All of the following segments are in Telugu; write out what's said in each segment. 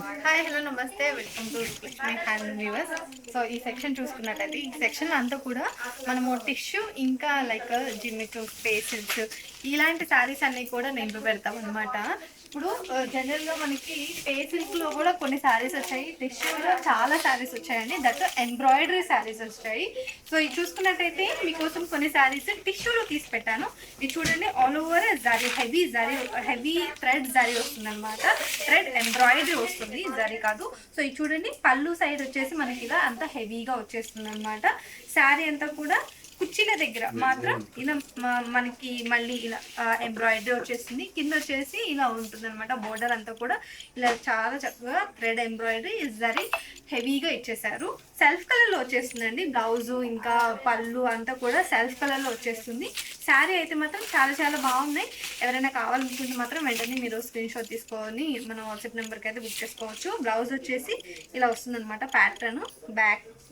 హాయ్ హలో నమస్తే welcome to Lakshmi hand viewers. So ఈ సెక్షన్ చూసుకున్నట్టయితే ఈ సెక్షన్ అంతా కూడా మనము టిష్యూ ఇంకా లైక్ జిమ్మిక్ పేసిల్స్ ఇలాంటి శారీస్ అన్నీ కూడా నింపి పెడతాం అనమాట. ఇప్పుడు జనరల్గా మనకి పేసిల్స్లో కూడా కొన్ని శారీస్ వచ్చాయి, టిష్యూలో చాలా శారీస్ వచ్చాయండి, దట్ ఎంబ్రాయిడరీ శారీస్ వచ్చాయి. సో ఇది చూసుకున్నట్టయితే మీకోసం కొన్ని శారీస్ టిష్యూలో తీసి పెట్టాను. ఇది చూడండి, all over zari, heavy thread zari వస్తుంది అనమాట. థ్రెడ్ ఎంబ్రాయిడరీ వస్తుంది, జరీ కాదు. సో ఇది చూడండి, పళ్ళు సైడ్ వచ్చేసి మనకి ఇలా అంతా హెవీగా వచ్చేస్తుంది అనమాట. శారీ అంతా కూడా కుర్చీల దగ్గర మాత్రం ఇలా మనకి మళ్ళీ ఇలా ఎంబ్రాయిడరీ వచ్చేస్తుంది. కింద వచ్చేసి ఇలా ఉంటుంది అనమాట. బోర్డర్ అంతా కూడా ఇలా చాలా చక్కగా థ్రెడ్ ఎంబ్రాయిడరీ జరీ హెవీగా ఇచ్చేసారు. సెల్ఫ్ కలర్లో వచ్చేస్తుందండి. బ్లౌజు ఇంకా పళ్ళు అంతా కూడా సెల్ఫ్ కలర్లో వచ్చేస్తుంది. శారీ అయితే మాత్రం చాలా చాలా బాగున్నాయి. ఎవరైనా కావాలనుకుంటే మాత్రం వెంటనే మీరు స్క్రీన్ షాట్ తీసుకొని మన వాట్సాప్ నెంబర్కి అయితే బుక్ చేసుకోవచ్చు. బ్లౌజ్ వచ్చేసి ఇలా వస్తుంది అనమాట, ప్యాటర్న్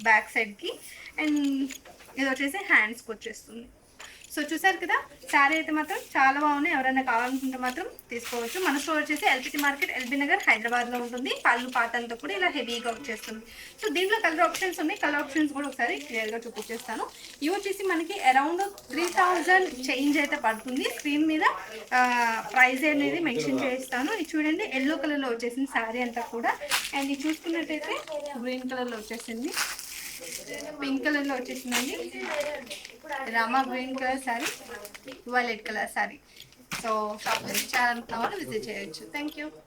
బ్యాక్ సైడ్కి. అండ్ ఇది వచ్చేసి హ్యాండ్స్కి వచ్చేస్తుంది. సో చూసారు కదా, శారీ అయితే మాత్రం చాలా బాగున్నాయి. ఎవరైనా కావాలనుకుంటే మాత్రం తీసుకోవచ్చు. మన స్టోర్ వచ్చేసి ఎల్పిటి మార్కెట్, ఎల్బీ నగర్, హైదరాబాద్లో ఉంటుంది. పళ్ళు పాట అంతా కూడా ఇలా హెవీగా వచ్చేస్తుంది. సో దీంట్లో కలర్ ఆప్షన్స్ ఉన్నాయి. కలర్ ఆప్షన్స్ కూడా ఒకసారి క్లియర్గా చూపించేస్తాను. ఇవి వచ్చేసి మనకి అరౌండ్ 3000 చేంజ్ అయితే పడుతుంది. స్క్రీన్ మీద ప్రైస్ అనేది మెన్షన్ చేస్తాను. ఇది చూడండి, ఎల్లో కలర్లో వచ్చేసింది శారీ అంతా కూడా. అండ్ ఇది చూసుకున్నట్టయితే గ్రీన్ కలర్లో వచ్చేసింది, పింక్ కలర్లో వచ్చేసిందండి, Rama green colour sari, violet colour sari. So shop visit చేయాలనుకున్న వాళ్ళు విజిట్ చేయొచ్చు. Thank you.